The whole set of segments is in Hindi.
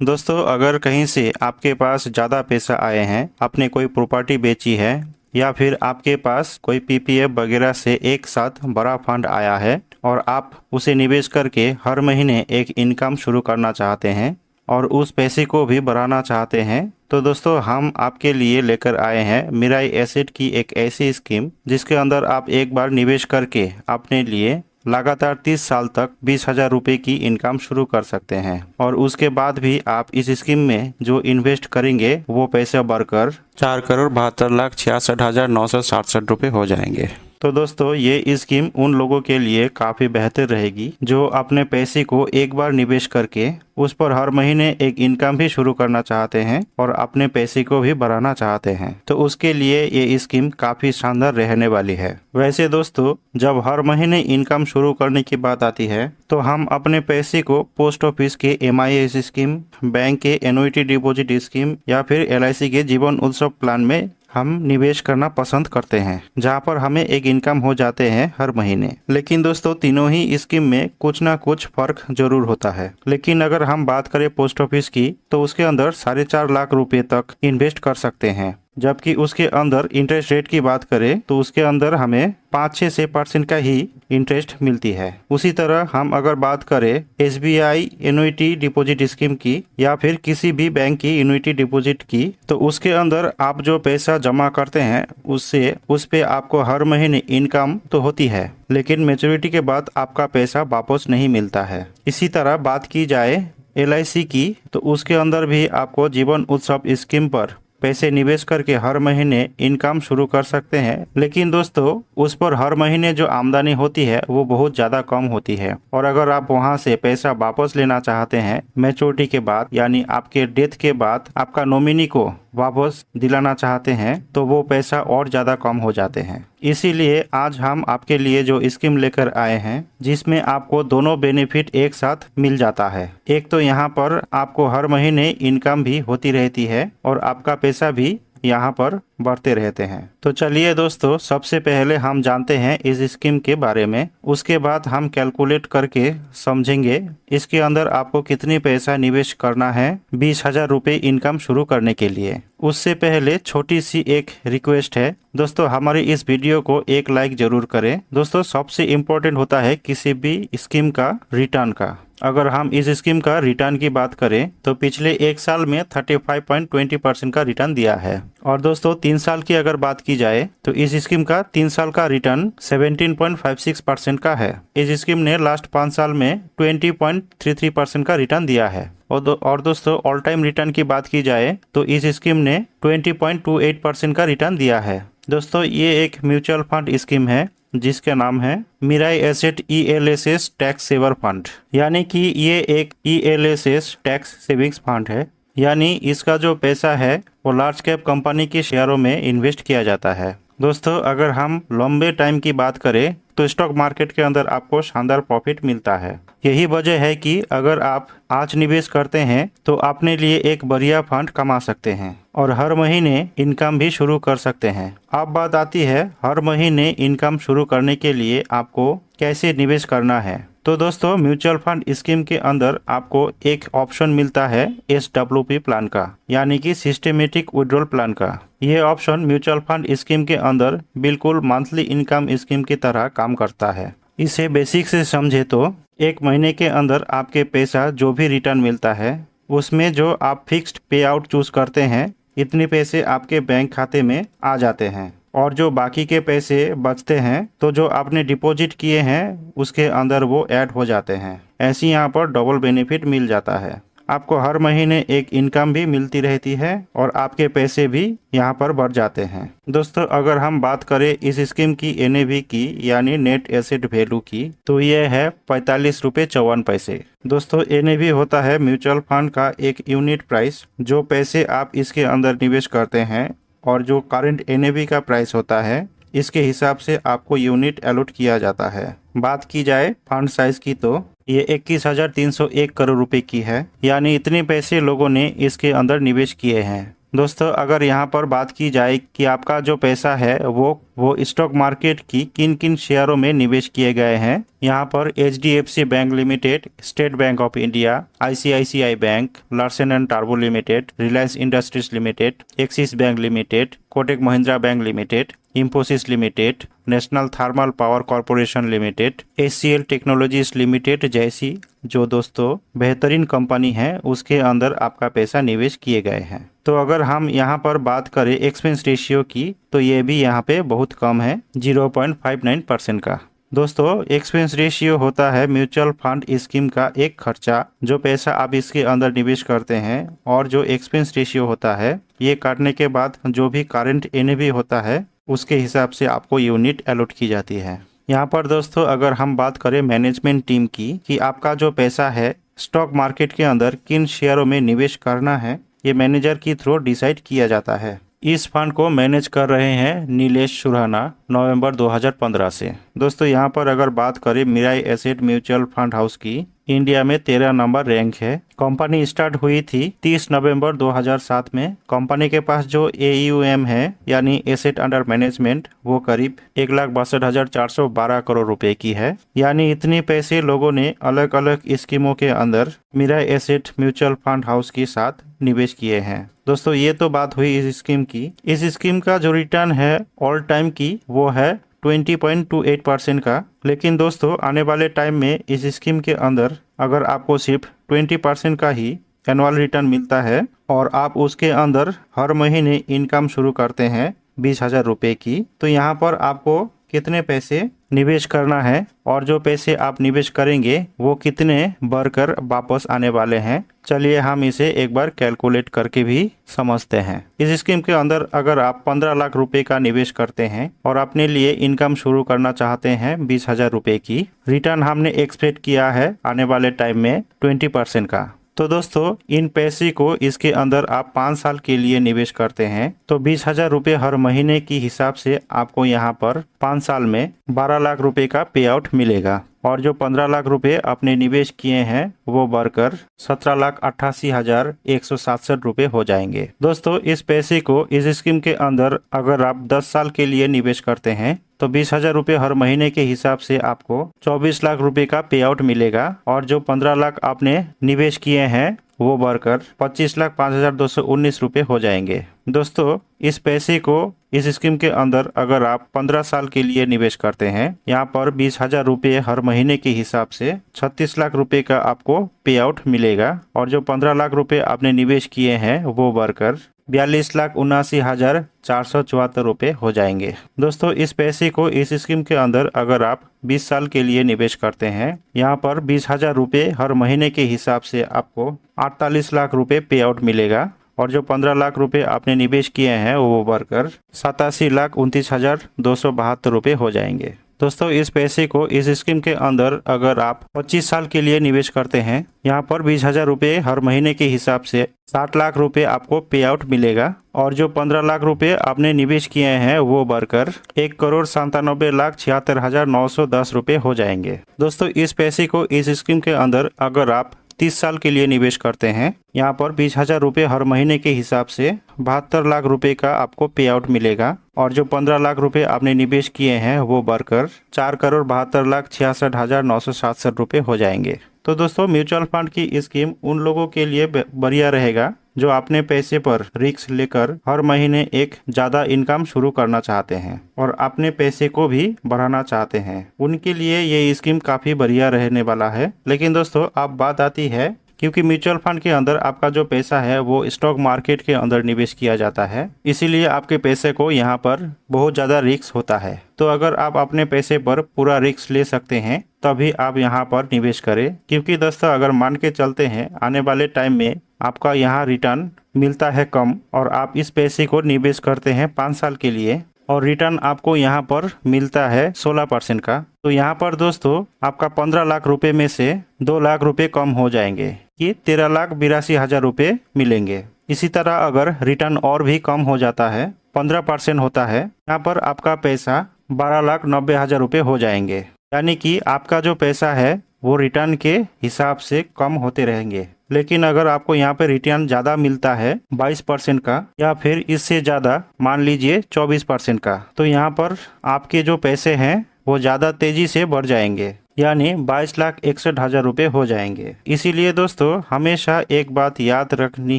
दोस्तों, अगर कहीं से आपके पास ज़्यादा पैसा आए हैं, आपने कोई प्रॉपर्टी बेची है या फिर आपके पास कोई पीपीएफ वगैरह से एक साथ बड़ा फंड आया है और आप उसे निवेश करके हर महीने एक इनकम शुरू करना चाहते हैं और उस पैसे को भी बढ़ाना चाहते हैं, तो दोस्तों हम आपके लिए लेकर आए हैं मिराई एसेट की एक ऐसी स्कीम जिसके अंदर आप एक बार निवेश करके अपने लिए लगातार 30 साल तक 20,000 रुपये की इनकम शुरू कर सकते हैं और उसके बाद भी आप इस स्कीम में जो इन्वेस्ट करेंगे वो पैसे बढ़कर 4,72,66,967 रुपये हो जाएंगे। तो दोस्तों, ये स्कीम उन लोगों के लिए काफ़ी बेहतर रहेगी जो अपने पैसे को एक बार निवेश करके उस पर हर महीने एक इनकम भी शुरू करना चाहते हैं और अपने पैसे को भी बढ़ाना चाहते हैं। तो उसके लिए ये स्कीम काफ़ी शानदार रहने वाली है। वैसे दोस्तों, जब हर महीने इनकम शुरू करने की बात आती है तो हम अपने पैसे को पोस्ट ऑफिस के MIS स्कीम, बैंक के एन्युटी डिपॉजिट स्कीम या फिर LIC के जीवन उत्सव प्लान में हम निवेश करना पसंद करते हैं, जहां पर हमें एक इनकम हो जाते हैं हर महीने। लेकिन दोस्तों, तीनों ही स्कीम में कुछ ना कुछ फर्क जरूर होता है। लेकिन अगर हम बात करें पोस्ट ऑफिस की, तो उसके अंदर 4.5 लाख रुपए तक इन्वेस्ट कर सकते हैं, जबकि उसके अंदर इंटरेस्ट रेट की बात करें तो उसके अंदर हमें 5-6% का ही इंटरेस्ट मिलती है। उसी तरह हम अगर बात करें SBI एन्युटी डिपॉजिट स्कीम की या फिर किसी भी बैंक की एन्युटी डिपॉजिट की, तो उसके अंदर आप जो पैसा जमा करते हैं उससे उस पे आपको हर महीने इनकम तो होती है, लेकिन मैच्योरिटी के बाद आपका पैसा वापस नहीं मिलता है। इसी तरह बात की जाए LIC की, तो उसके अंदर भी आपको जीवन उत्सव स्कीम पर पैसे निवेश करके हर महीने इनकम शुरू कर सकते हैं। लेकिन दोस्तों, उस पर हर महीने जो आमदनी होती है वो बहुत ज़्यादा कम होती है और अगर आप वहां से पैसा वापस लेना चाहते हैं मैच्योरिटी के बाद, यानी आपके डेथ के बाद आपका नॉमिनी को वापस दिलाना चाहते हैं, तो वो पैसा और ज़्यादा कम हो जाते हैं। इसीलिए आज हम आपके लिए जो स्कीम लेकर आए हैं जिसमें आपको दोनों बेनिफिट एक साथ मिल जाता है। एक तो यहाँ पर आपको हर महीने इनकम भी होती रहती है और आपका पैसा भी यहाँ पर बढ़ते रहते हैं। तो चलिए दोस्तों, सबसे पहले हम जानते हैं इस स्कीम के बारे में, उसके बाद हम कैलकुलेट करके समझेंगे इसके अंदर आपको कितनी पैसा निवेश करना है 20,000 रुपये इनकम शुरू करने के लिए। उससे पहले छोटी सी एक रिक्वेस्ट है दोस्तों, हमारी इस वीडियो को एक लाइक जरूर करें। दोस्तों, सबसे इम्पोर्टेंट होता है किसी भी स्कीम का रिटर्न का। अगर हम इस स्कीम का रिटर्न की बात करें तो पिछले एक साल में 35.20% का रिटर्न दिया है और दोस्तों 3 साल की अगर बात की जाए तो इस स्कीम का 3 साल का रिटर्न 17.56% का है। इस स्कीम ने लास्ट 5 साल में 20.33% का रिटर्न दिया है और दोस्तों ऑल टाइम रिटर्न की बात की जाए तो इस स्कीम ने 20.28% का रिटर्न दिया है। दोस्तों, ये एक म्यूचुअल फंड स्कीम है जिसका नाम है Mirae Asset ELSS tax saver fund, यानी कि ये एक ELSS टैक्स सेविंग्स फंड है। यानी इसका जो पैसा है वो लार्ज कैप कंपनी के शेयरों में इन्वेस्ट किया जाता है। दोस्तों, अगर हम लंबे टाइम की बात करें तो स्टॉक मार्केट के अंदर आपको शानदार प्रॉफिट मिलता है। यही वजह है कि अगर आप आज निवेश करते हैं तो अपने लिए एक बढ़िया फंड कमा सकते हैं और हर महीने इनकम भी शुरू कर सकते हैं। अब बात आती है हर महीने इनकम शुरू करने के लिए आपको कैसे निवेश करना है। तो दोस्तों, म्यूचुअल फंड स्कीम के अंदर आपको एक ऑप्शन मिलता है SWP प्लान का, यानी कि सिस्टेमेटिक विड्रॉल प्लान का। यह ऑप्शन म्यूचुअल फंड स्कीम के अंदर बिल्कुल मंथली इनकम स्कीम की तरह काम करता है। इसे बेसिक से समझे तो एक महीने के अंदर आपके पैसा जो भी रिटर्न मिलता है उसमें जो आप फिक्स्ड पे आउट चूज करते हैं, इतने पैसे आपके बैंक खाते में आ जाते हैं और जो बाकी के पैसे बचते हैं तो जो आपने डिपॉजिट किए हैं उसके अंदर वो ऐड हो जाते हैं। ऐसे यहाँ पर डबल बेनिफिट मिल जाता है। आपको हर महीने एक इनकम भी मिलती रहती है और आपके पैसे भी यहाँ पर बढ़ जाते हैं। दोस्तों, अगर हम बात करें इस स्कीम की NAV की, यानी नेट एसेट वैल्यू की, तो यह है 45.54 रुपये। दोस्तों, NAV होता है म्यूचुअल फंड का एक यूनिट प्राइस, जो पैसे आप इसके अंदर निवेश करते हैं और जो करंट NAV का प्राइस होता है इसके हिसाब से आपको यूनिट अलॉट किया जाता है। बात की जाए फंड साइज की तो ये 21,301 करोड़ रुपए की है, यानी इतने पैसे लोगों ने इसके अंदर निवेश किए हैं। दोस्तों अगर यहाँ पर बात की जाए कि आपका जो पैसा है वो स्टॉक मार्केट की किन किन शेयरों में निवेश किए गए हैं, यहाँ पर HDFC bank limited, state bank of India, ICICI bank, Larsen and turbo limited, Reliance industries limited, axis bank limited, Kotak Mahindra bank limited, Infosys limited, national thermal power corporation limited, HCL technologies limited जैसी जो दोस्तों बेहतरीन कंपनी है उसके अंदर आपका पैसा निवेश किए गए हैं। तो अगर हम यहाँ पर बात करें एक्सपेंस रेशियो की तो ये भी यहाँ पे बहुत कम है, 0.59% का। दोस्तों एक्सपेंस रेशियो होता है म्यूचुअल फंड स्कीम का एक खर्चा, जो पैसा आप इसके अंदर निवेश करते हैं, और जो एक्सपेंस रेशियो होता है ये काटने के बाद जो भी करंट NAV होता है उसके हिसाब से आपको यूनिट अलॉट की जाती है। यहाँ पर दोस्तों अगर हम बात करें मैनेजमेंट टीम की कि आपका जो पैसा है स्टॉक मार्केट के अंदर किन शेयरों में निवेश करना है, ये मैनेजर की थ्रू डिसाइड किया जाता है। इस फंड को मैनेज कर रहे हैं नीलेश सुरहाना नवंबर 2015 से। दोस्तों यहाँ पर अगर बात करें Mirae Asset mutual fund house की, इंडिया में 13 नंबर रैंक है। कंपनी स्टार्ट हुई थी 30 नवंबर 2007 में। कंपनी के पास जो AUM है यानी एसेट अंडर मैनेजमेंट वो करीब 1,62,412 करोड़ रुपए की है। यानी इतने पैसे लोगों ने अलग अलग स्कीमों के अंदर Mirae Asset mutual fund house के साथ निवेश किए हैं। दोस्तों ये तो बात हुई इस स्कीम की। इस स्कीम का जो रिटर्न है ऑल टाइम की वो है 20.28% का। लेकिन दोस्तों आने वाले टाइम में इस स्कीम के अंदर अगर आपको सिर्फ 20% का ही एनुअल रिटर्न मिलता है और आप उसके अंदर हर महीने इनकम शुरू करते हैं 20,000 रुपये की, तो यहाँ पर आपको कितने पैसे निवेश करना है और जो पैसे आप निवेश करेंगे वो कितने बढ़कर वापस आने वाले हैं, चलिए हम इसे एक बार कैलकुलेट करके भी समझते हैं। इस स्कीम के अंदर अगर आप 15 लाख रुपए का निवेश करते हैं और अपने लिए इनकम शुरू करना चाहते हैं 20,000 रुपये की, रिटर्न हमने एक्सपेक्ट किया है आने वाले टाइम में 20% का। तो दोस्तों इन पैसे को इसके अंदर आप 5 साल के लिए निवेश करते हैं तो 20,000 रुपये हर महीने की हिसाब से आपको यहाँ पर 5 साल में 12 लाख रुपए का पे आउट मिलेगा। और जो 15 लाख रुपए आपने निवेश किए हैं वो बढ़कर 17,88,167 रुपये हो जाएंगे। दोस्तों इस पैसे को इस स्कीम के अंदर अगर आप 10 साल के लिए निवेश करते हैं तो 20,000 रुपये हर महीने के हिसाब से आपको 24 लाख रुपए का पे आउट मिलेगा। और जो 15 लाख आपने निवेश किए हैं वो बढ़कर 25,05,219 रुपये हो जाएंगे। दोस्तों इस पैसे को इस स्कीम के अंदर अगर आप 15 साल के लिए निवेश करते हैं, यहाँ पर 20,000 रुपये हर महीने के हिसाब से 36 लाख रुपए का आपको पे आउट मिलेगा। और जो 15 लाख रुपए आपने निवेश किए हैं वो बढ़कर 42,79,474 रुपये हो जाएंगे। दोस्तों इस पैसे को इस स्कीम के अंदर अगर आप 20 साल के लिए निवेश करते हैं, यहाँ पर 20,000 रुपये हर महीने के हिसाब से आपको 48 लाख रुपए पे आउट मिलेगा। और जो 15 लाख रुपए आपने निवेश किए हैं वो बढ़कर 87,29,272 रुपये हो जाएंगे। दोस्तों इस पैसे को इस स्कीम के अंदर अगर आप 25 साल के लिए निवेश करते हैं, यहाँ पर 20,000 रुपये हर महीने के हिसाब से 60 लाख रुपए आपको पे आउट मिलेगा। और जो 15 लाख रुपए आपने निवेश किए हैं वो बढ़कर 1,97,76,910 रुपये हो जाएंगे। दोस्तों इस पैसे को इस स्कीम के अंदर अगर आप 30 साल के लिए निवेश करते हैं, यहाँ पर 20,000 रुपये हर महीने के हिसाब से 72 लाख रुपए का आपको पे आउट मिलेगा। और जो 15 लाख रुपए आपने निवेश किए हैं वो बढ़कर 4,72,66,967 रुपये हो जाएंगे। तो दोस्तों म्यूचुअल फंड की स्कीम उन लोगों के लिए बढ़िया रहेगा जो अपने पैसे पर रिस्क लेकर हर महीने एक ज्यादा इनकम शुरू करना चाहते हैं और अपने पैसे को भी बढ़ाना चाहते हैं। उनके लिए ये स्कीम काफी बढ़िया रहने वाला है। लेकिन दोस्तों अब बात आती है, क्योंकि म्यूचुअल फंड के अंदर आपका जो पैसा है वो स्टॉक मार्केट के अंदर निवेश किया जाता है, इसीलिए आपके पैसे को यहाँ पर बहुत ज़्यादा रिस्क होता है। तो अगर आप अपने पैसे पर पूरा रिस्क ले सकते हैं तभी आप यहाँ पर निवेश करें। क्योंकि दोस्तों अगर मान के चलते हैं आने वाले टाइम में आपका यहाँ रिटर्न मिलता है कम और आप इस पैसे को निवेश करते हैं 5 साल के लिए और रिटर्न आपको यहाँ पर मिलता है 16% का, तो यहाँ पर दोस्तों आपका 15 लाख रुपए में से 2 लाख रुपए कम हो जाएंगे कि 13,82,000 रुपये मिलेंगे। इसी तरह अगर रिटर्न और भी कम हो जाता है 15% होता है, यहाँ पर आपका पैसा 12,90,000 रुपये हो जाएंगे। यानी कि आपका जो पैसा है वो रिटर्न के हिसाब से कम होते रहेंगे। लेकिन अगर आपको यहाँ पे रिटर्न ज्यादा मिलता है 22% का या फिर इससे ज्यादा मान लीजिए 24% का, तो यहाँ पर आपके जो पैसे हैं वो ज्यादा तेजी से बढ़ जाएंगे, यानी 22,61,000 रुपये हो जाएंगे। इसीलिए दोस्तों हमेशा एक बात याद रखनी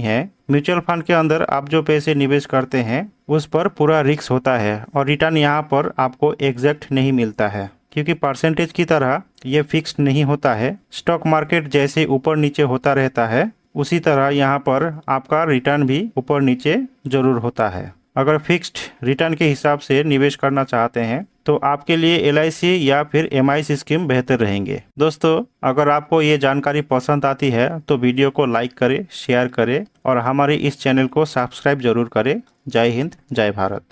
है, म्यूचुअल फंड के अंदर आप जो पैसे निवेश करते हैं उस पर पूरा रिस्क होता है और रिटर्न यहाँ पर आपको एग्जैक्ट नहीं मिलता है, क्योंकि परसेंटेज की तरह ये फिक्स्ड नहीं होता है। स्टॉक मार्केट जैसे ऊपर नीचे होता रहता है उसी तरह यहाँ पर आपका रिटर्न भी ऊपर नीचे जरूर होता है। अगर फिक्स्ड रिटर्न के हिसाब से निवेश करना चाहते हैं तो आपके लिए LIC या फिर MIC स्कीम बेहतर रहेंगे। दोस्तों अगर आपको ये जानकारी पसंद आती है तो वीडियो को लाइक करें, शेयर करें और हमारे इस चैनल को सब्सक्राइब जरूर करें। जय हिंद, जय भारत।